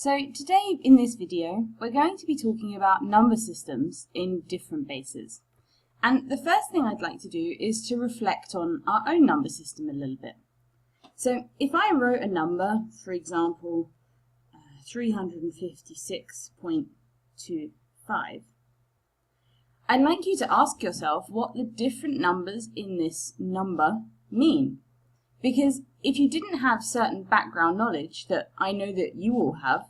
So today in this video we're going to be talking about number systems in different bases. And the first thing I'd like to do is to reflect on our own number system a little bit. So if I wrote a number, for example 356.25, I'd like you to ask yourself what the different numbers in this number mean. Because if you didn't have certain background knowledge that I know that you all have,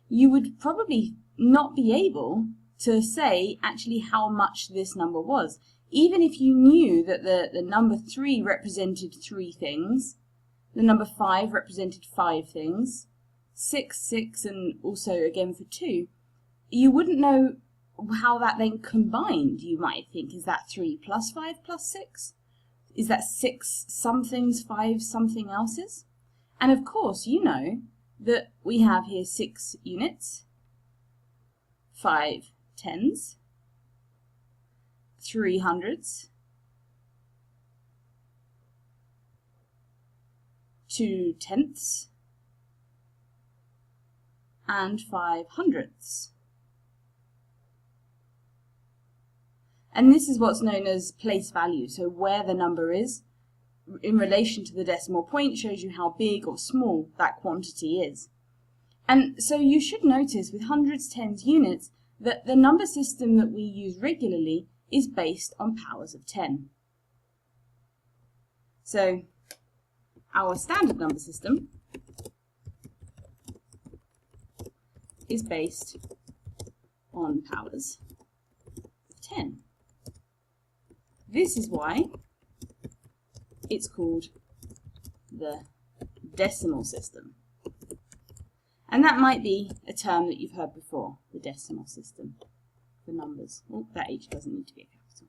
you would probably not be able to say actually how much this number was. Even if you knew that the number 3 represented 3 things, the number 5 represented 5 things, 6, and also again for 2, you wouldn't know how that then combined. You might think, is that 3 plus 5 plus 6? Is that 6 somethings, 5 something else's? And of course, you know that we have here 6 units, 5 tens, 3 hundreds, 2 tenths, and 5 hundredths. And this is what's known as place value, so where the number is in relation to the decimal point shows you how big or small that quantity is. And so you should notice with hundreds, tens, units that the number system that we use regularly is based on powers of 10. So our standard number system is based on powers of 10. This is why it's called the decimal system. And that might be a term that you've heard before, the decimal system for numbers. Oh, that H doesn't need to be a capital.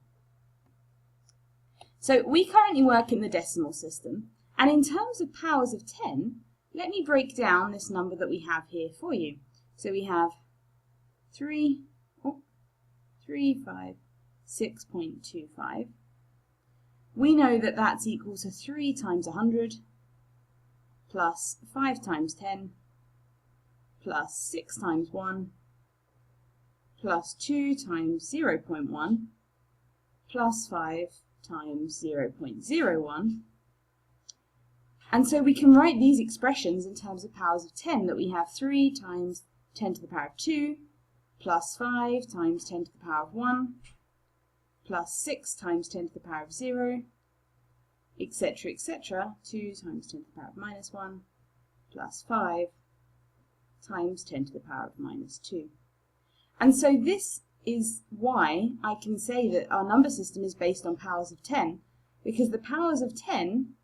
So we currently work in the decimal system, and in terms of powers of 10, let me break down this number that we have here for you. So we have 356.25. We know that that's equal to 3 times 100 plus 5 times 10 plus 6 times 1 plus 2 times 0.1 plus 5 times 0.01. And so we can write these expressions in terms of powers of 10, that we have 3 times 10 to the power of 2 plus 5 times 10 to the power of 1 plus 6 times 10 to the power of 0, etc., etc., 2 times 10 to the power of minus 1, plus 5 times 10 to the power of minus 2. And so this is why I can say that our number system is based on powers of 10, because the powers of 10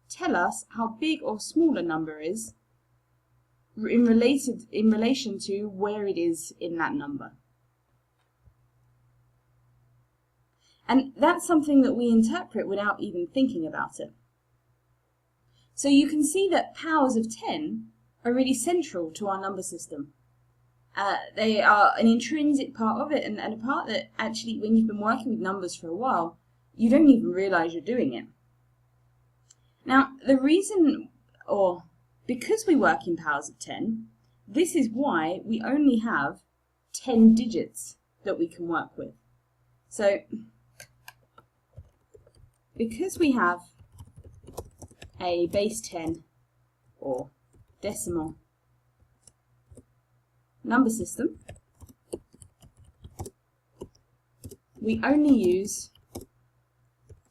tell us how big or small a number is in relation to where it is in that number. And that's something that we interpret without even thinking about it. So you can see that powers of 10 are really central to our number system. They are an intrinsic part of it, and a part that actually, when you've been working with numbers for a while, you don't even realize you're doing it. Now, the reason, or because we work in powers of 10, this is why we only have 10 digits that we can work with. So because we have a base 10 or decimal number system, we only use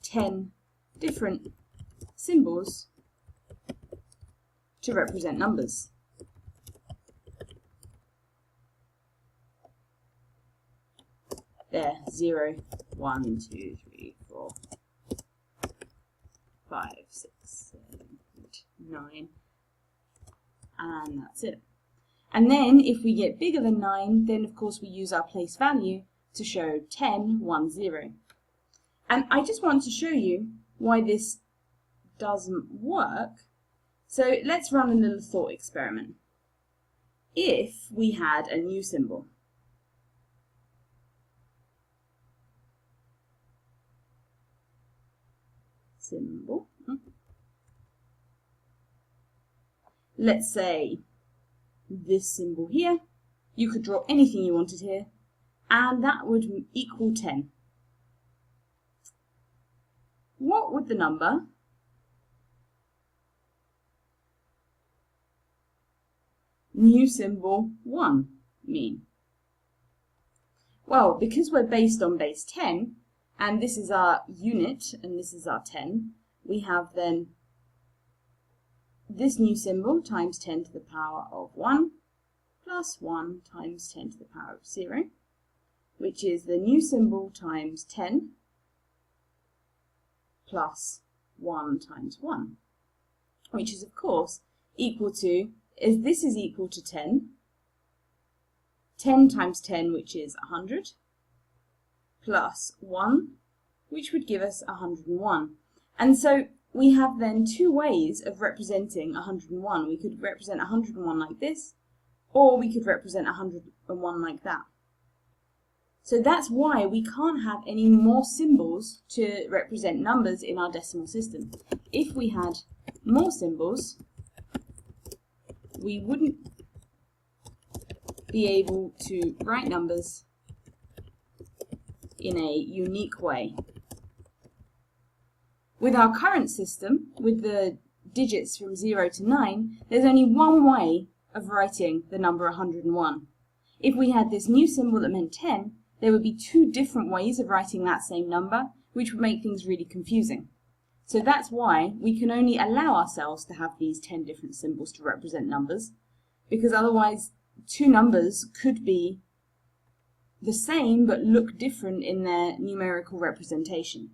10 different symbols to represent numbers. There, 0, 1, 2, 3, 4, 5, 6, 7, 8, 9, and that's it. And then if we get bigger than 9, then of course we use our place value to show 10, 1, 0. And I just want to show you why this doesn't work. So let's run a little thought experiment. If we had a new symbol, let's say this symbol here. You could draw anything you wanted here, and that would equal 10. What would the number new symbol 1 mean? Well, because we're based on base 10, and this is our unit, and this is our 10, we have then this new symbol times 10 to the power of 1 plus 1 times 10 to the power of 0, which is the new symbol times 10 plus 1 times 1, which is of course equal to, this is equal to 10 times 10, which is 100, plus 1, which would give us 101. And so we have then two ways of representing 101. We could represent 101 like this, or we could represent 101 like that. So that's why we can't have any more symbols to represent numbers in our decimal system. If we had more symbols, we wouldn't be able to write numbers in a unique way. With our current system, with the digits from 0 to 9, there's only one way of writing the number 101. If we had this new symbol that meant 10, there would be two different ways of writing that same number, which would make things really confusing. So that's why we can only allow ourselves to have these 10 different symbols to represent numbers, because otherwise two numbers could be the same but look different in their numerical representation.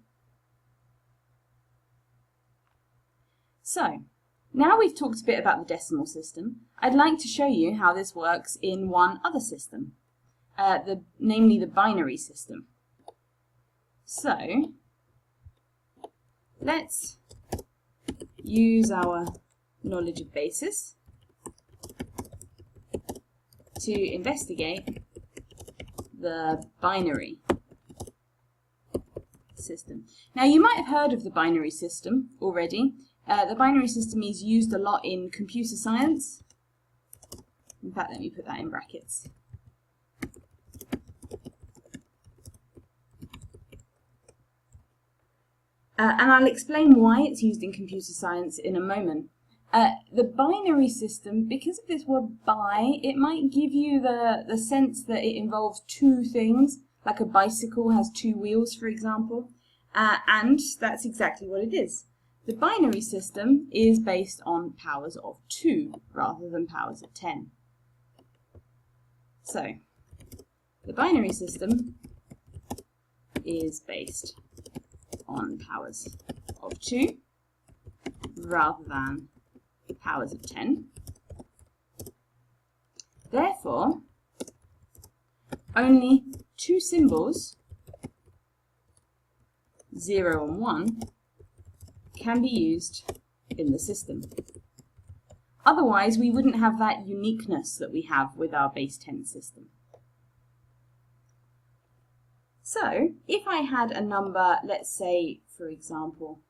So, now we've talked a bit about the decimal system, I'd like to show you how this works in one other system, namely the binary system. So, let's use our knowledge of bases to investigate the binary system. Now, you might have heard of the binary system already. The binary system is used a lot in computer science. In fact, let me put that in brackets. And I'll explain why it's used in computer science in a moment. The binary system, because of this word bi, it might give you the sense that it involves two things, like a bicycle has two wheels, for example, and that's exactly what it is. The binary system is based on powers of 2 rather than powers of 10. So, the binary system is based on powers of 2 rather than powers of 10. Therefore, only two symbols, 0 and 1, can be used in the system. Otherwise, we wouldn't have that uniqueness that we have with our base 10 system. So, if I had a number, let's say, for example,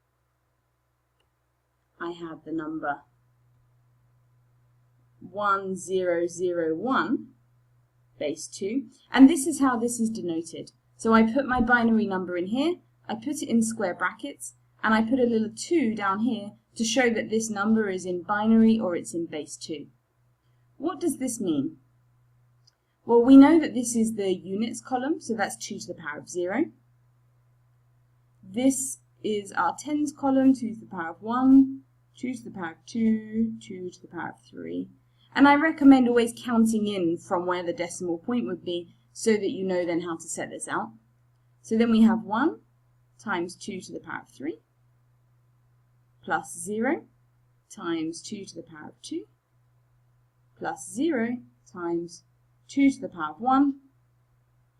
I had the number 1001 base 2, and this is how this is denoted. So I put my binary number in here, I put it in square brackets, and I put a little 2 down here to show that this number is in binary or it's in base 2. What does this mean? Well, we know that this is the units column, so that's 2 to the power of 0. This is our tens column, 2 to the power of 1, 2 to the power of 2, 2 to the power of 3. And I recommend always counting in from where the decimal point would be so that you know then how to set this out. So then we have 1 times 2 to the power of 3 plus 0 times 2 to the power of 2 plus 0 times 2 to the power of 1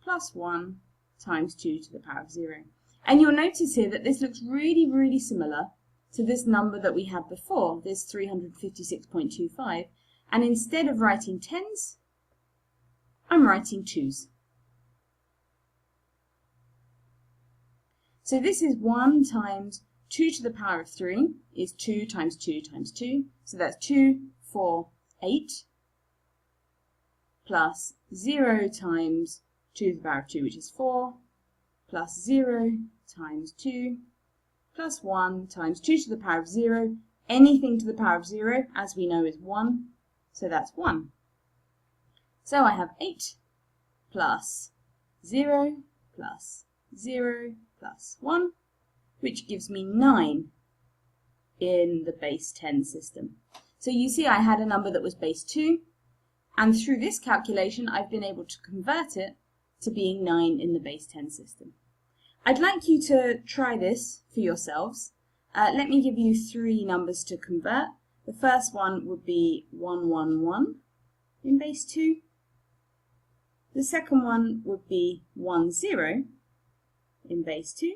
plus 1 times 2 to the power of 0. And you'll notice here that this looks really, really similar to this number that we had before, this 356.25. And instead of writing tens, I'm writing 2s. So this is 1 times 2 to the power of 3 is 2 times 2 times 2. So that's 2, 4, 8. plus 0 times 2 to the power of 2, which is 4, plus 0 times 2, plus 1 times 2 to the power of 0. Anything to the power of 0, as we know, is 1, so that's 1. So I have 8 plus 0 plus 0 plus 1, which gives me 9 in the base 10 system. So you see I had a number that was base 2, and through this calculation I've been able to convert it to being 9 in the base 10 system. I'd like you to try this for yourselves. Let me give you 3 numbers to convert. The first one would be 111 in base 2. The second one would be 10 in base 2.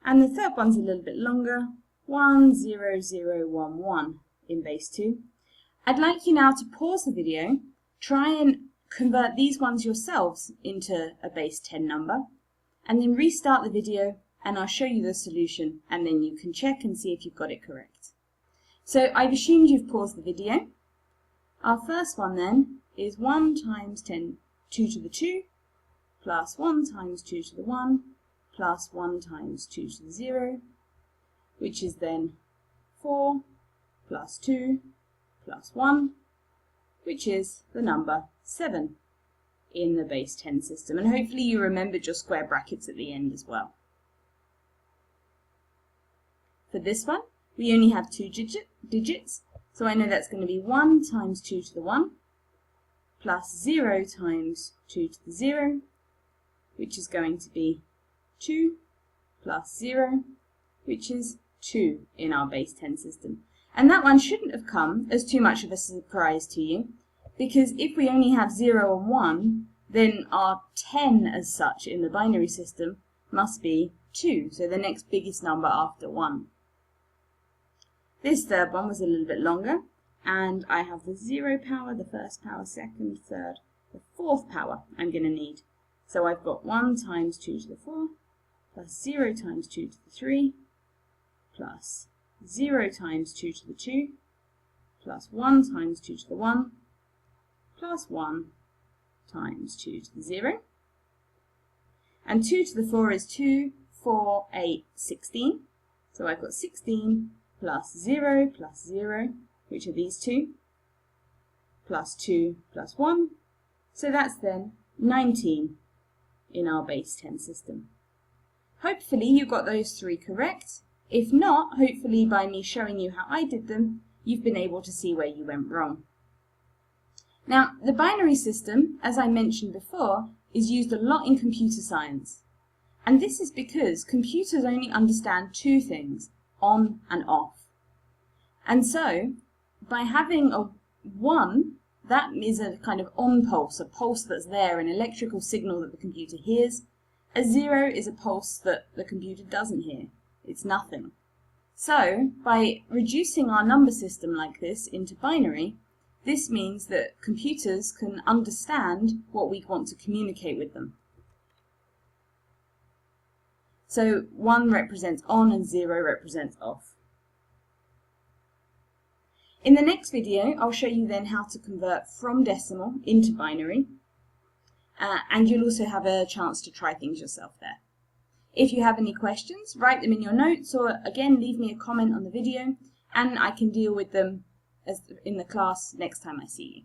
And the third one's a little bit longer, 10011 in base 2. I'd like you now to pause the video, try and convert these ones yourselves into a base 10 number, and then restart the video and I'll show you the solution, and then you can check and see if you've got it correct. So I've assumed you've paused the video. Our first one then is 1 times 10, 2 to the 2, plus 1 times 2 to the 1, plus 1 times 2 to the 0, which is then 4 plus 2 plus 1, which is the number 7 in the base 10 system. And hopefully you remembered your square brackets at the end as well. For this one, we only have 2 digits, so I know that's going to be 1 times 2 to the 1, plus 0 times 2 to the 0, which is going to be 2 plus 0, which is 2 in our base 10 system. And that one shouldn't have come as too much of a surprise to you, because if we only have 0 and 1, then our 10 as such in the binary system must be 2, so the next biggest number after 1. This third one was a little bit longer, and I have the 0 power, the first power, second, third, the fourth power I'm going to need. So I've got 1 times 2 to the 4, plus 0 times 2 to the 3, plus 0 times 2 to the 2, plus 1 times 2 to the 1, plus 1 times 2 to the 0. And 2 to the 4 is 2, 4, 8, 16. So I've got 16 plus 0, which are these two, plus 2 plus 1. So that's then 19 in our base 10 system. Hopefully you got those 3 correct. If not, hopefully by me showing you how I did them, you've been able to see where you went wrong. Now, the binary system, as I mentioned before, is used a lot in computer science. And this is because computers only understand 2 things, on and off. And so, by having a 1, that is a kind of on pulse, a pulse that's there, an electrical signal that the computer hears. A 0 is a pulse that the computer doesn't hear. It's nothing. So, by reducing our number system like this into binary, this means that computers can understand what we want to communicate with them. So 1 represents on and 0 represents off. In the next video, I'll show you then how to convert from decimal into binary, and you'll also have a chance to try things yourself there. If you have any questions, write them in your notes, or again, leave me a comment on the video, and I can deal with them in the class next time I see you.